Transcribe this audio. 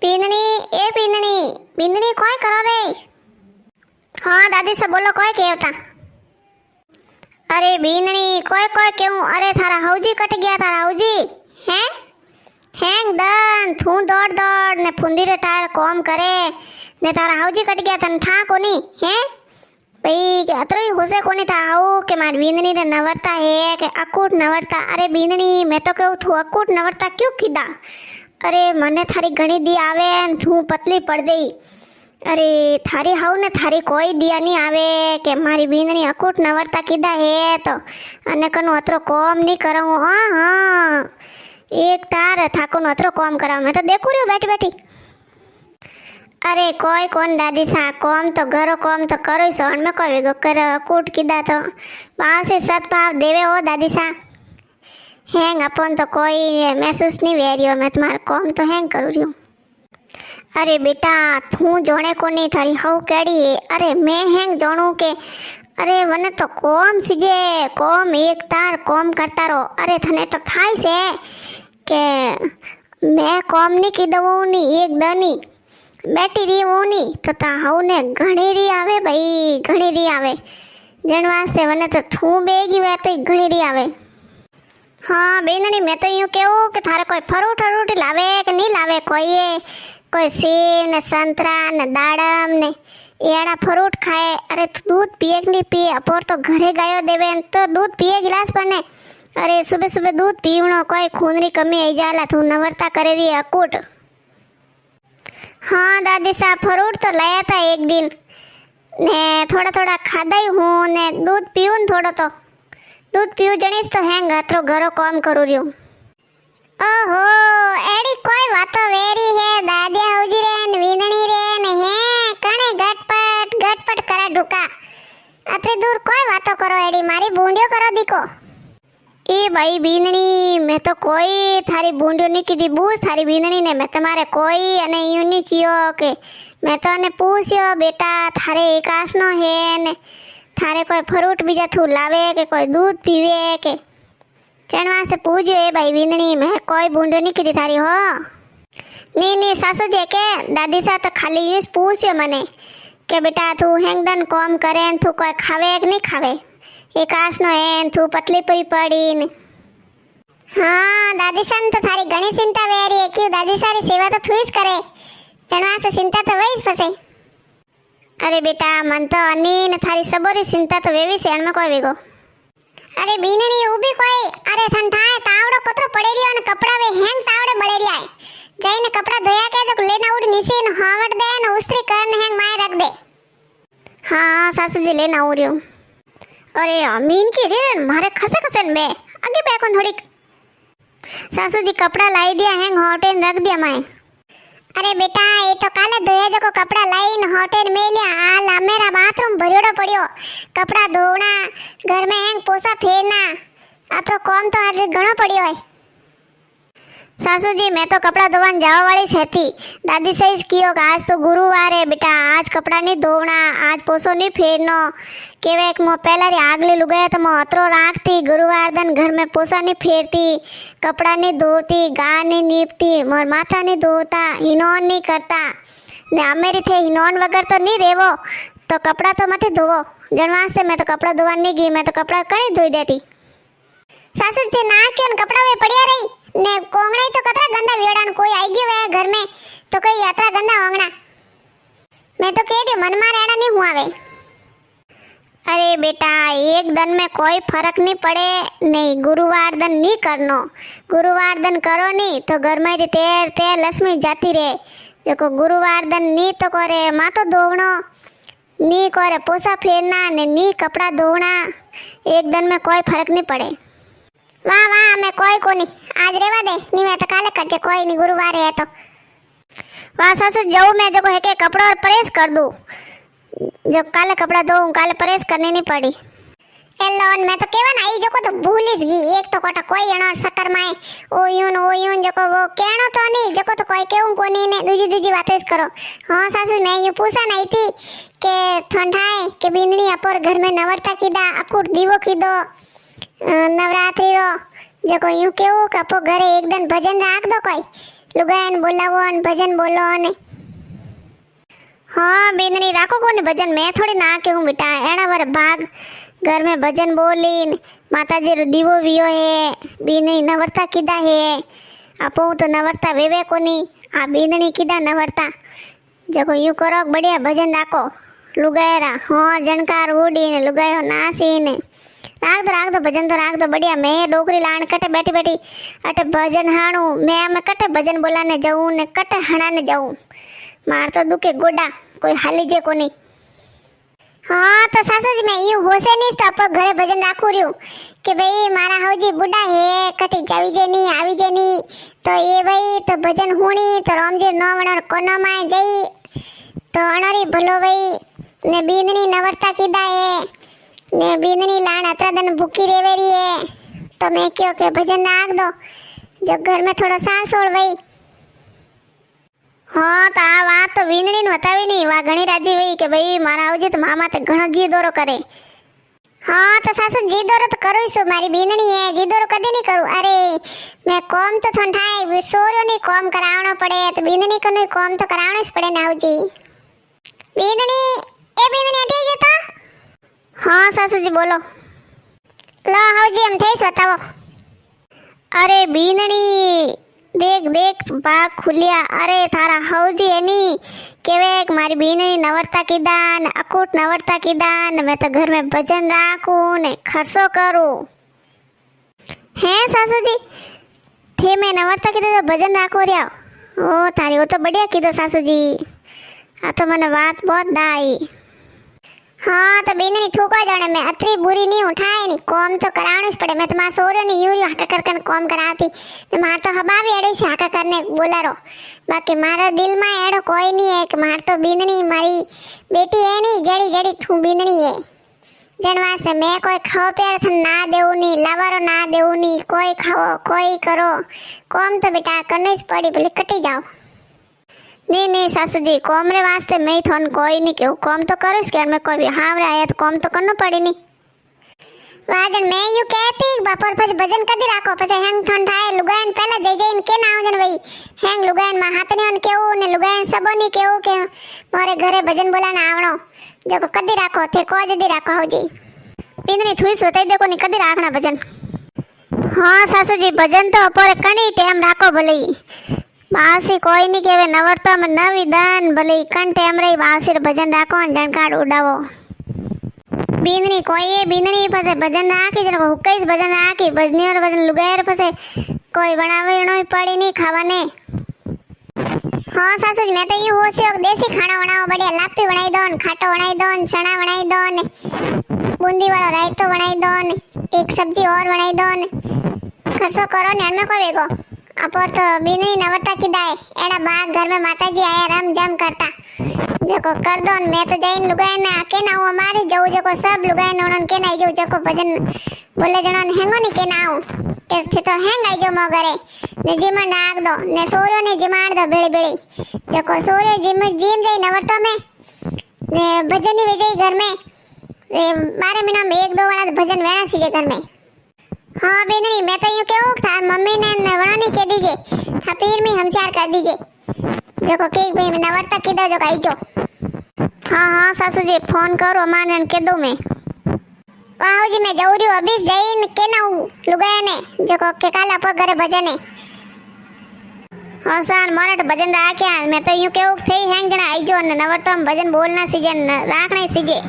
પીંદણી એ પીંદણી પીંદણી કોઈ કરો રે? हाँ दादी से बोलो कोई केवता। अरे बीननी कोई कोई क्यों? अरे थारा हौजी कट गया, थारा हौजी हैं हैंग दन थू दौड़ दौड़ ने फुंदी रे टायर कॉम करे ने तारा हौजी कट गया तन ठा कोनी हैं भाई के अतरी होसे कोनी था हाउ के मार बीननी रे नवरता है के अकूट नवरता। अरे बीननी मैं तो कहूं थू अकूट नवरता क्यों कीधा? अरे मने थारी घणी दी आवे न थू पतली पड़ गई। अरे थारी हाउ ने थारी कोई दिया नहीं आवे के मारी बीननी अकूट नवरता कीधा है तो अने कनु अतरो कॉम नहीं कराऊं। हाँ हाँ एक तार थाको नो अतरो कॉम कराऊं मैं तो देखू रही बैठी बैठी। अरे कोई कौन दादी सा कॉम तो घरो कॉम तो करो सोन में कोई कर अकूट कीधा तो पासे सतभाव देवे हो दादी सा हैंग अपन तो कोई महसूस नहीं वेरियो मैं तुम्हारा कॉम तो हैंग करू रही हूँ। अरे बेटा तू जोणे कोनी थारी हाउ केड़ी है? अरे मैं हैंग जोणू के अरे वने तो कॉम सीजे कॉम एक तार कॉम करता रहो। अरे थने तो थाय से के मैं कॉम नहीं की दऊं नी एक दनी बैठी रही हूं नी तो ता हाउ ने घणी री आवे भाई घणी री आवे जण वास्ते वने तो थू बेगी वे तो घणी री आवे। हाँ बेननी मैं तो यूं कहूं कि थारे कोई फ्रूट फ्रूट लावे कि नहीं लावे कोई सेब ने संतरा ने दाड़म ने एड़ा फ्रूट खाए। अरे तू दूध पिए कि नहीं पिए? अपोर तो घरे गायो देवे तो दूध पिए गिलास पर ने। अरे सुबह सुबह दूध पीवणो कोई खून री कमी आई जाला तू नवरता करे रही अकूट। हाँ दादी साहब फ्रूट तो लाया था एक दिन ने थोड़ा थोड़ा खादा ही हूँ ने दूध पीऊँ न थोड़ो तो दूध पीऊ जणीस तो हैंग अतरो घरो काम करू रही हूँ। ओहो एडी कोई वातो वेरी है दादिया हौजी रे न वींदणी रे न हे कणे गटपट करे ढुका अतरी दूर कोई वातो करो एडी मारी बूंडियो करो दीको। ए भाई बींदणी मैं तो कोई थारी बूंडियो नहीं कीधी बूस थारी बींदणी ने मैं तुम्हारे कोई अने यूं नहीं कियो के मैं तो ने पूछ्यो बेटा थारे एकास नो है ने थारे कोई फ्रूट बीजा थू लावे के कोई दूध पीवे के चणवा से पूछो ए भाई बींदणी मैं कोई बूंदो नहीं कीधी थारी हो। नहीं सासू जी के दादी सा तो खाली यूं पूछ्यो मने के बेटा तू हैंगदन कॉम करे तू कोई खावे कि नहीं खावे एक आस नो है तू पतली पड़ी पड़ी ने। हाँ दादी सन तो थारी घणी चिंता वेरी है क्यों दादी सारी सेवा तो थूस करे चणवा से चिंता तो वही फसे। अरे बेटा मन तो अनी ने थारी सबोरी चिंता तो वेवी से में कोई वेगो। अरे बीननी उभी कोई अरे ठंठाए तावड़ो कतरो पड़े रियो ने कपड़ा वे हैंग तावड़े बड़े रिया है जईने कपड़ा धोया के तो लेना उड़ नीचे न हावट दे न उस्त्री कर न हैंग माए रख दे। हाँ सासू जी लेना हो रही हूँ। अरे अमीन की रे मारे खसे खसे में आगे बैकन थोड़ी सासू जी कपड़ा लाई दिया हैंग होटेल रख दिया माए। अरे बेटा ये तो काले धोया जो कपड़ा लाई न होटेल में लिया हाल मेरा बाथरूम भरियोड़ो पड़ियो कपड़ा धोना घर में हैंग पोसा फेरना आ तो कौन तो आज घणो पड़ियो है। सासू जी मैं तो कपड़ा धोवान जावा वाली थी दादी सही कियो आज तो गुरुवार है बेटा आज कपड़ा नहीं धोना आज पोसो नहीं फेरनो केवे एक मो पहला री आगली लुगाया तो मो अतरो राखती गुरुवार दिन घर में पोसा नहीं फेरती कपड़ा नहीं धोती गा नहीं नीपती मोर माथा नहीं धोता हिनोन नहीं करता ने अमेरी थे हिनोन वगर तो नहीं रेवो तो कपड़ा तो मत धोवो जनवास से मैं तो कपड़ा धोवा नहीं गई मैं तो कपड़ा कड़ी धोई देती। सासू जी ना क्यों कपड़ा में पड़िया रही ने कोंगड़ा तो कतरा गंदा वेड़ा कोई आई गयो है घर में तो कोई यात्रा गंदा होंगना मैं तो कह दी मन मार एड़ा नहीं हुआ वे। अरे बेटा एक दिन में कोई फर्क नहीं पड़े नहीं गुरुवार दिन नहीं करनो गुरुवार दिन करो नहीं तो घर में तेर तेर लक्ष्मी जाती रहे जो को गुरुवार दिन नहीं तो करे मातो धोवनो नहीं करे पोसा फेरना ने नहीं कपड़ा धोना एक दिन में कोई फर्क नहीं पड़े। वाह वाह मैं कोई को नहीं आज रेवा दे नहीं मैं तो काले करते कोई नहीं गुरुवार है तो वाह सासू जाऊँ मैं जो है के कपड़ा और प्रेस कर दूँ जब काले कपड़ा धोऊं काले प्रेस करनी नहीं पड़ी। एलोन मैं तो केवन आई जो को तो भूलिस गई एक तो कोटा कोई अणो शक्कर माए ओ यून जो को वो केणो तो नहीं जो को तो कोई केऊं को नहीं ने दूजी बातें करो। हाँ सासू मैं यूं पूछा नहीं थी के ठंडाए के बिंदनी अपोर घर में नवरता कीदा अकूट दीवो कीदो नवरात्रि रो जो को यूं केऊ कपो घरे एक दिन भजन राख दो कोई लुगायन बोलावो ने भजन बोलो ने। हाँ बीननी राखो को ने भजन, मैं थोड़ी ना कहूँ बेटा। एना वर भाग घर में भजन बोली माताजी रो दीवो वियो है, बीननी नवरता कीधा है। आपो तो नवरता वेवे कोनी, आ बीननी कीधा नवरता। जको यूं करो बढ़िया भजन राखो। लुगायरा हाँ जनकार उड़ी ने लुगायो नासी ने राख दो भजन तो राख दो बढ़िया। मैं डोकरी लान कटे बैठी बैठी अटे भजन हाणू, मैं कटे भजन बोलाने जाऊं ने कटे हणाने जाऊं। मार तो दुखे गोडा कोई हाली जे कोनी। हाँ तो सासू जी मैं यूं होसे नहीं तो आप घरे भजन राखू रही कि भाई मारा हाउजी बुढ़ा है कटी जावी जे नहीं आवी जे नहीं तो ये भाई तो भजन हुणी तो रामजी नो वणर कोनो माय जई तो अणरी भलो भाई ने बींदनी नवरता कीधा है ने बींदनी लान अतरा दिन भूखी रेवेरी है। तो मैं क्यों के भजन राख दो जो घर में थोड़ा सांस ओढ़ भाई। हाँ तो आ बात तो बींदनी ने बतावी नहीं, वा घणी राजी हुई कि भाई मारा आवजे तो मामा ते घणो जी दौरो करे। हाँ तो सासू जी दौरो तो करूँ सु, मारी बींदनी है जी दौरो कदी नहीं करूँ। अरे मैं कॉम तो थन ठाए सोरियो नहीं कॉम करावनो पड़े तो बींदनी को नहीं कॉम तो करावनो ज पड़े ना आवजी। बींदनी ए बींदनी अठी जता। हाँ सासू जी बोलो। लो आवजी हम थईस बतावो। अरे बींदनी देख देख बाग खुलिया। अरे थारा हौजी एनी केवेक मारी बीननी नवरता कीधा ने अकूट नवरता कीधा ने मैं तो घर में भजन राखूं ने खर्चो करूं। हैं सासू जी थे मैं नवरता कीधा तो भजन राखो रहा। ओ थारी वो तो बढ़िया कीधो सासू जी, आ तो मने बात बहुत दाई। हाँ तो बीननी थूको जाने मैं अतरी बुरी नहीं उठाए नहीं कॉम तो करावनी ज पड़े। मैं तो मां सोरियो नहीं यूरियो हाका कर कॉम करावती तो मार तो हबावी एड़ी से हाका करने बोलारो। बाकी मारा दिल में एड़ो कोई नहीं है कि मार तो बीननी मारी बेटी है नहीं जड़ी जड़ी थू बीननी है जनवा से मैं कोई खाओ प्यार थन ना देऊ नहीं लावारो ना देऊ नहीं कोई खाओ कोई करो कॉम तो बेटा करने ज पड़ी भले कटी जाओ। नहीं नहीं सासू जी कॉम रे वास्ते मैं थोन कोई नहीं कहूँ कॉम तो करूँ कि मैं कोई भी हावरे आया तो कॉम तो करना पड़ी नहीं। वाजन मैं यू कहती बापर पछ भजन कदी राखो पछ हैंग ठन ठाए लुगायन पहला जई जईन के ना आवजन वई हैंग लुगायन मा हाथनीओन केऊ ने लुगायन सबोनी केऊ के मोरे घरे भजन बोलाना आवणो जको कदी राखो थे को जदी राखो होजी। बीननी थुई सोताई देखो नि कदी राखना भजन। हाँ सासू जी भजन तो अपोरे कणी टाइम राखो भले बासी कोई नहीं केवे नवरता में नवी दान भले कण टाइम रही बासी भजन राखो जनकार उड़ावो। बींदनी कोई बींदनी फसे भजन राखी जन हुक्कईस भजन राखी भजनी और भजन लुगायर फसे कोई बनावणो पड़ी नहीं खावाने। हाँ सासू जी मैं तो यूं होशियो देसी खाना बनाओ बढ़िया लापी बनाई दो न खाटो बनाई दो न चना बनाई दो न बूंदी वाला रायतो बनाई दो न एक सब्जी और बनाई दो न खर्चो करो ने अनमे कोई वेगो। अपर तो बीननी नवरता कीधा है एड़ा बाग घर में माताजी आया रम जम करता जको कर दो मैं तो जईन लुगायन ने आके ना हूँ हमारे जाऊ जको सब लुगायन उन्होंने के ना जाऊ जको भजन बोले जणन हेंगो नहीं के ना आऊँ थे तो हेंग आई जो मो घरे ने जीमन राख दो ने सोरियो ने जिमाड़ दो बेड़ी बेड़ी जको सोरियो जिम जाई नवरता में ने भजन ही वेजाई घर में 12 महीना में 1-2 वाला भजन वेणा सीजे घर में। हाँ बीननी मैं तो यूँ कहूँ थार मम्मी ने वणो नहीं कह दीजिए था पीर में हमसियार कर दीजिए जको के भाई नवरता कीधा जो आई जो। हाँ हाँ सासू जी फोन करो अमान कह दो मैं। वाह जी मैं जाऊ रही हूँ अभी जईन के ना हूँ लुगाया ने जको के काल अपर घरे भजन है। हाँ सार मोरट भजन राख्या मैं तो यूँ कहूँ थे हैंग जना आई जो नवरता में भजन बोलना सीजे राखना सीजे।